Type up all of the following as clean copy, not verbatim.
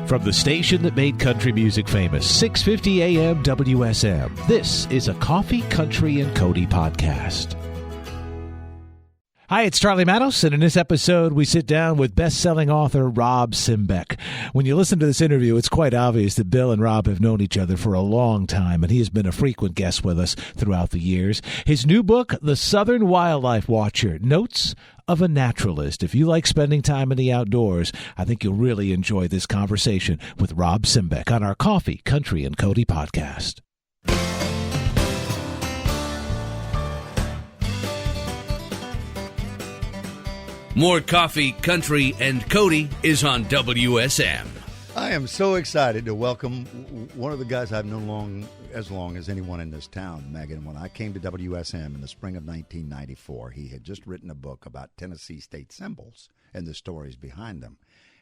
From the station that made country music famous, 650 AM WSM, this is a Coffee, Country, and Cody podcast. Hi, it's Charlie Manos, and in this episode, we sit down with best-selling author Rob Simbeck. When you listen to this interview, it's quite obvious that Bill and Rob have known each other for a long time, and he has been a frequent guest with us throughout the years. His new book, The Southern Wildlife Watcher, Notes of a Naturalist. If you like spending time in the outdoors, I think you'll really enjoy this conversation with Rob Simbeck on our Coffee, Country, and Cody podcast. More Coffee, Country, and Cody is on WSM. I am so excited to welcome one of the guys I've known as long as anyone in this town, Megan. When I came to WSM in the spring of 1994, he had just written a book about Tennessee state symbols and the stories behind them.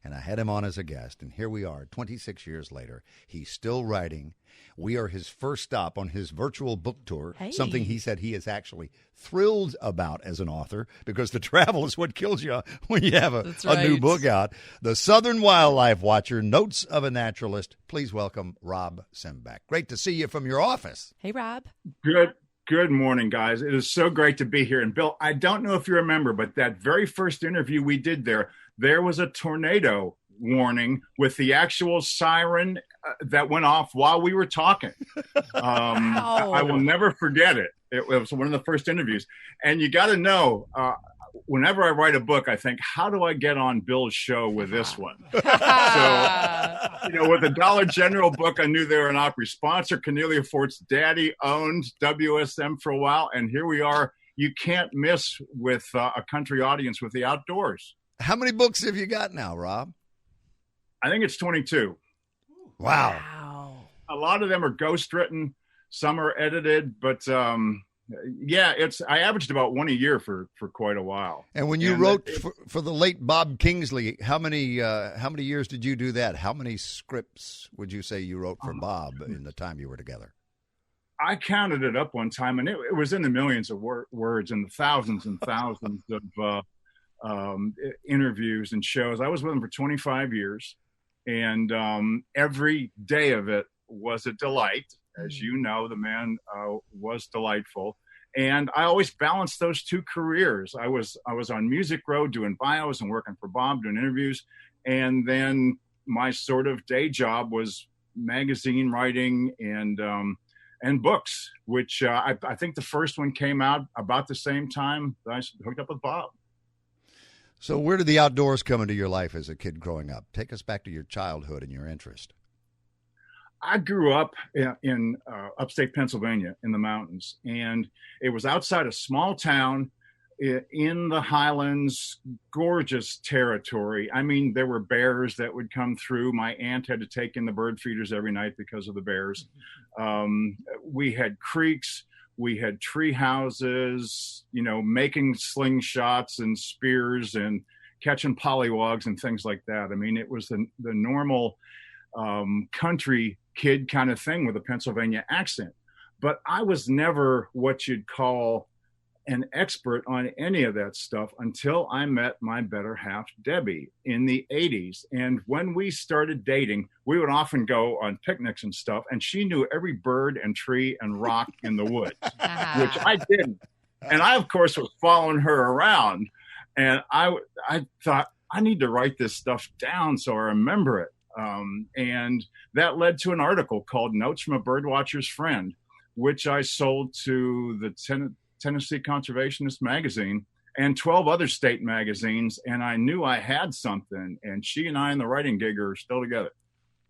And I had him on as a guest, and here we are, 26 years later. He's still writing. We are his first stop on his virtual book tour, something he said he is actually thrilled about as an author, because the travel is what kills you when you have a new book out. The Southern Wildlife Watcher, Notes of a Naturalist. Please welcome Rob Simbeck. Great to see you from your office. Hey, Rob. Good morning, guys. It is so great to be here. And Bill, I don't know if you remember, but that very first interview we did there was a tornado warning with the actual siren that went off while we were talking. I will never forget it. It was one of the first interviews. And you got to know, whenever I write a book, I think, how do I get on Bill's show with this one? So, with the Dollar General book, I knew they were an Opry sponsor. Cornelia Fort's daddy owned WSM for a while. And here we are. You can't miss with a country audience with the outdoors. How many books have you got now, Rob? I think it's 22. Wow. A lot of them are ghostwritten. Some are edited, but I averaged about one a year for quite a while. And when you wrote for the late Bob Kingsley, how many years did you do that? How many scripts would you say you wrote for Bob in the time you were together? I counted it up one time, and it was in the millions of words and the thousands and thousands of interviews and shows. I was with him for 25 years, and every day of it was a delight. As you know, the man was delightful, and I always balanced those two careers. I was on Music Row doing bios and working for Bob doing interviews, and then my sort of day job was magazine writing and books, which I think the first one came out about the same time that I hooked up with Bob. So where did the outdoors come into your life as a kid growing up? Take us back to your childhood and your interest. I grew up in upstate Pennsylvania in the mountains, and it was outside a small town in the Highlands, gorgeous territory. I mean, there were bears that would come through. My aunt had to take in the bird feeders every night because of the bears. We had creeks. We had tree houses, making slingshots and spears and catching pollywogs and things like that. I mean, it was the normal country kid kind of thing with a Pennsylvania accent. But I was never what you'd call an expert on any of that stuff until I met my better half, Debbie, in the 80s. And when we started dating, we would often go on picnics and stuff, and she knew every bird and tree and rock in the woods, which I didn't. And I, of course, was following her around, and I thought, I need to write this stuff down so I remember it. And that led to an article called Notes from a Birdwatcher's Friend, which I sold to the Tennessee Conservationist magazine and 12 other state magazines. And I knew I had something, and she and I in the writing gig are still together.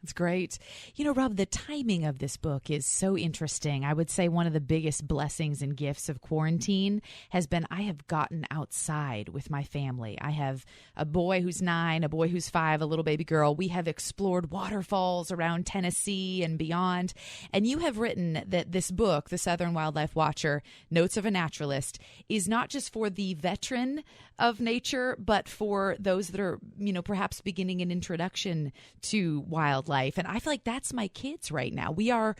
That's great. Rob, the timing of this book is so interesting. I would say one of the biggest blessings and gifts of quarantine has been I have gotten outside with my family. I have a boy who's 9, a boy who's 5, a little baby girl. We have explored waterfalls around Tennessee and beyond. And you have written that this book, The Southern Wildlife Watcher, Notes of a Naturalist, is not just for the veteran of nature, but for those that are, perhaps beginning an introduction to wildlife. And I feel like that's my kids right now. We are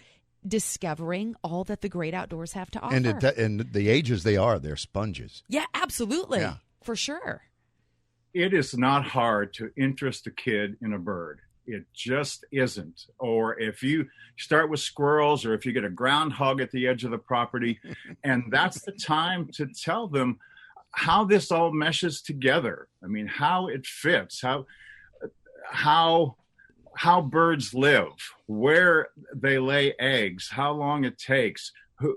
discovering all that the great outdoors have to offer. And the ages they're sponges. Yeah, absolutely. Yeah. For sure. It is not hard to interest a kid in a bird. It just isn't. Or if you start with squirrels, or if you get a groundhog at the edge of the property, and that's the time to tell them how this all meshes together. I mean, how it fits, how birds live, where they lay eggs, how long it takes,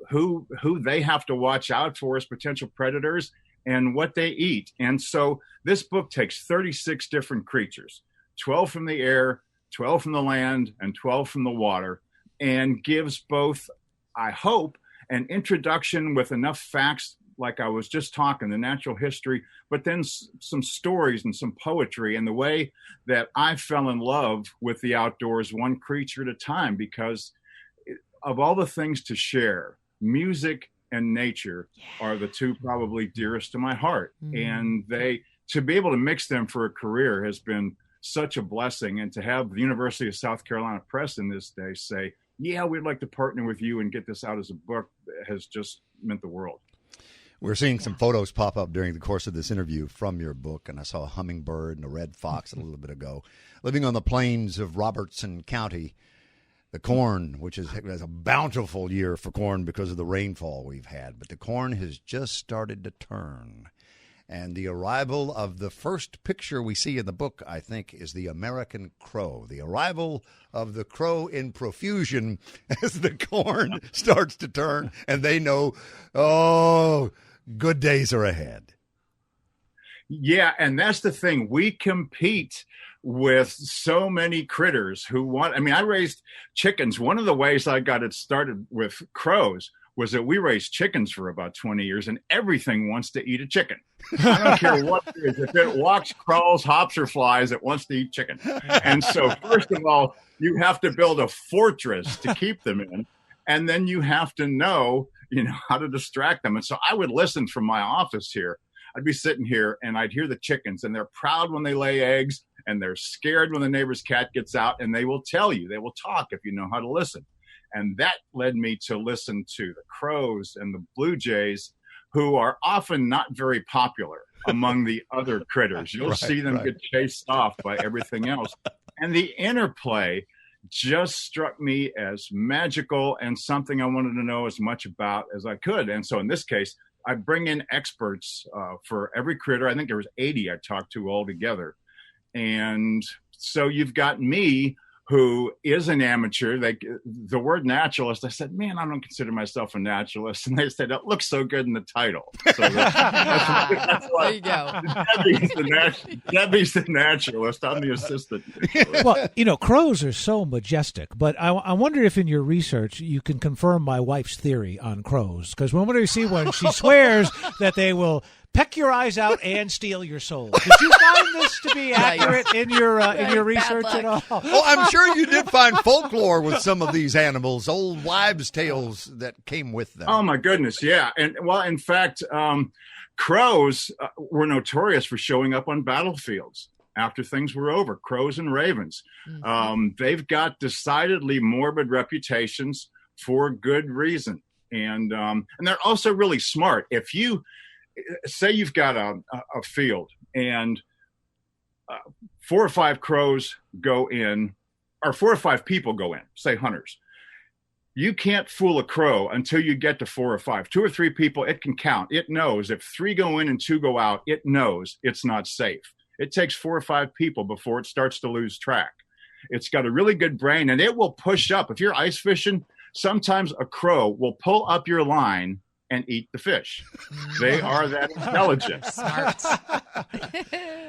who they have to watch out for as potential predators, and what they eat. And so this book takes 36 different creatures, 12 from the air, 12 from the land, and 12 from the water, and gives both, I hope, an introduction with enough facts, like I was just talking, the natural history, but then some stories and some poetry, and the way that I fell in love with the outdoors, one creature at a time, because of all the things to share, music and nature are the two probably dearest to my heart. And to be able to mix them for a career has been such a blessing. And to have the University of South Carolina Press in this day say, yeah, we'd like to partner with you and get this out as a book, has just meant the world. We're seeing some photos pop up during the course of this interview from your book, and I saw a hummingbird and a red fox a little bit ago. Living on the plains of Robertson County, the corn, which has a bountiful year for corn because of the rainfall we've had, but the corn has just started to turn. And the arrival of the first picture we see in the book, I think, is the American crow. The arrival of the crow in profusion as the corn starts to turn, and they know, oh, good days are ahead. Yeah, and that's the thing. We compete with so many critters who want, I mean, I raised chickens. One of the ways I got it started with crows was that we raised chickens for about 20 years, and everything wants to eat a chicken. I don't care what it is. If it walks, crawls, hops, or flies, it wants to eat chicken. And so first of all, you have to build a fortress to keep them in, and then you have to know, how to distract them. And so I would listen from my office here. I'd be sitting here and I'd hear the chickens, and they're proud when they lay eggs, and they're scared when the neighbor's cat gets out, and they will tell you, they will talk if you know how to listen. And that led me to listen to the crows and the blue jays, who are often not very popular among the other critters. You'll see them get chased off by everything else. And the interplay just struck me as magical and something I wanted to know as much about as I could. And so in this case, I bring in experts for every critter. I think there was 80 I talked to altogether. And so you've got me, who is an amateur. The word naturalist, I said, man, I don't consider myself a naturalist. And they said, it looks so good in the title. So that's why there you go. Debbie's the naturalist. I'm the assistant. Well, crows are so majestic, but I wonder if in your research you can confirm my wife's theory on crows. Because whenever you see one, she swears that they will peck your eyes out and steal your soul. Did you find this to be accurate in your research at all? Well, I'm sure you did find folklore with some of these animals, old wives' tales that came with them. Oh my goodness, yeah. And well, in fact, crows were notorious for showing up on battlefields after things were over. Crows and ravens. They've got decidedly morbid reputations for good reason, and they're also really smart. If you say you've got a field and 4 or 5 crows go in, or 4 or 5 people go in, say hunters. You can't fool a crow until you get to 4 or 5. 2 or 3 people, it can count. It knows if 3 go in and 2 go out, it knows it's not safe. It takes 4 or 5 people before it starts to lose track. It's got a really good brain, and it will push up. If you're ice fishing, sometimes a crow will pull up your line and eat the fish. They are that intelligent. Smart.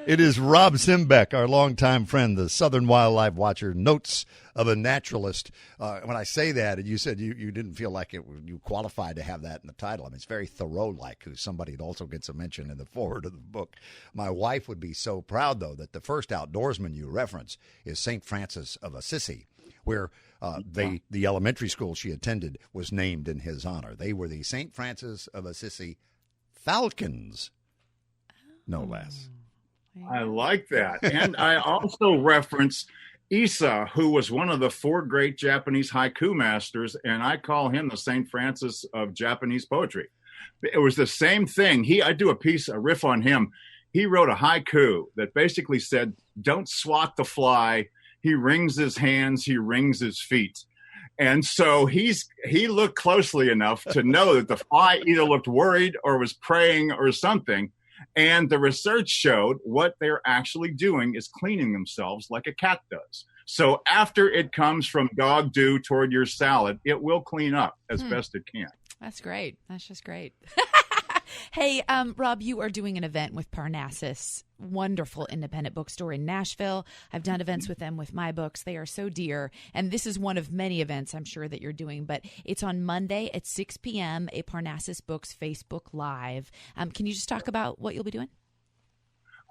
It is Rob Simbeck, our longtime friend, the Southern Wildlife Watcher, Notes of a Naturalist. When I say that, and you said you didn't feel like you qualified to have that in the title. I mean, it's very Thoreau-like, who's somebody that also gets a mention in the foreword of the book. My wife would be so proud, though, that the first outdoorsman you reference is St. Francis of Assisi, where the elementary school she attended was named in his honor. They were the St. Francis of Assisi Falcons, no less. I like that. And I also reference Issa, who was one of the 4 great Japanese haiku masters, and I call him the St. Francis of Japanese poetry. It was the same thing. I do a riff on him. He wrote a haiku that basically said, don't swat the fly, he wrings his hands, he wrings his feet. And so he looked closely enough to know that the fly either looked worried or was praying or something. And the research showed what they're actually doing is cleaning themselves like a cat does. So after it comes from dog dew toward your salad, it will clean up as best it can. That's great. That's just great. Hey, Rob, you are doing an event with Parnassus, wonderful independent bookstore in Nashville. I've done events with them with my books. They are so dear. And this is one of many events I'm sure that you're doing, but it's on Monday at 6 p.m., a Parnassus Books Facebook Live. Can you just talk about what you'll be doing?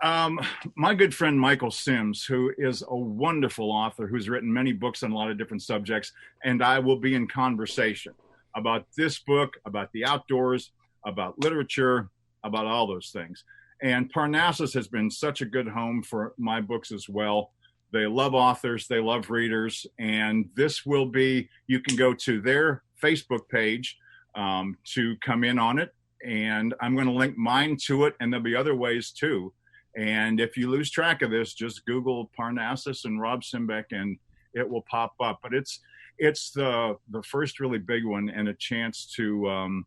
My good friend Michael Sims, who is a wonderful author who's written many books on a lot of different subjects, and I will be in conversation about this book, about the outdoors, about literature, about all those things. And Parnassus has been such a good home for my books as well. They love authors, they love readers, and this will be, you can go to their Facebook page to come in on it, and I'm going to link mine to it, and there'll be other ways too. And if you lose track of this, just Google Parnassus and Rob Simbeck, and it will pop up. But it's the first really big one, and a chance to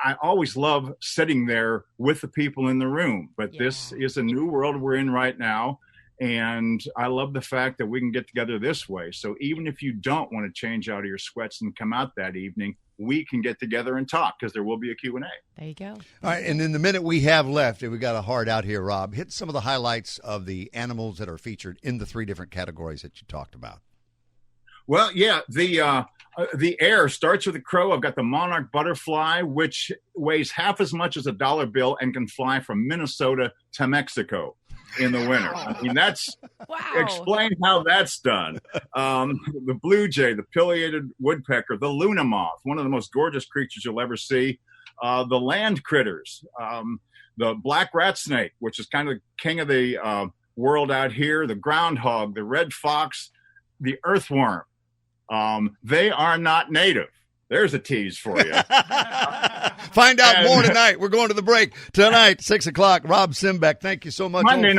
I always love sitting there with the people in the room, but this is a new world we're in right now. And I love the fact that we can get together this way. So even if you don't want to change out of your sweats and come out that evening, we can get together and talk because there will be a Q&A. There you go. All right, and in the minute we have left, and we've got a hard out here, Rob, hit some of the highlights of the animals that are featured in the 3 different categories that you talked about. Well, yeah, the air starts with a crow. I've got the monarch butterfly, which weighs half as much as a dollar bill and can fly from Minnesota to Mexico in the winter. I mean, that's explain how that's done. The blue jay, the pileated woodpecker, the luna moth, one of the most gorgeous creatures you'll ever see. The land critters, the black rat snake, which is kind of king of the world out here, the groundhog, the red fox, the earthworm. They are not native. There's a tease for you. Find out more tonight. We're going to the break tonight, 6 o'clock. Rob Simbeck, thank you so much. Monday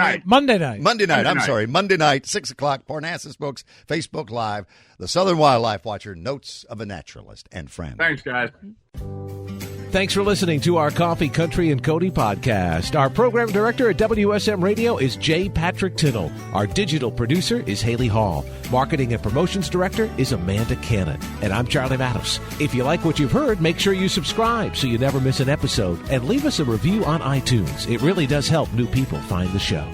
night, 6 o'clock. Parnassus Books, Facebook Live. The Southern Wildlife Watcher, Notes of a Naturalist and Friend. Thanks, guys. Thanks for listening to our Coffee, Country, and Cody podcast. Our program director at WSM Radio is J. Patrick Tittle. Our digital producer is Haley Hall. Marketing and promotions director is Amanda Cannon. And I'm Charlie Matos. If you like what you've heard, make sure you subscribe so you never miss an episode. And leave us a review on iTunes. It really does help new people find the show.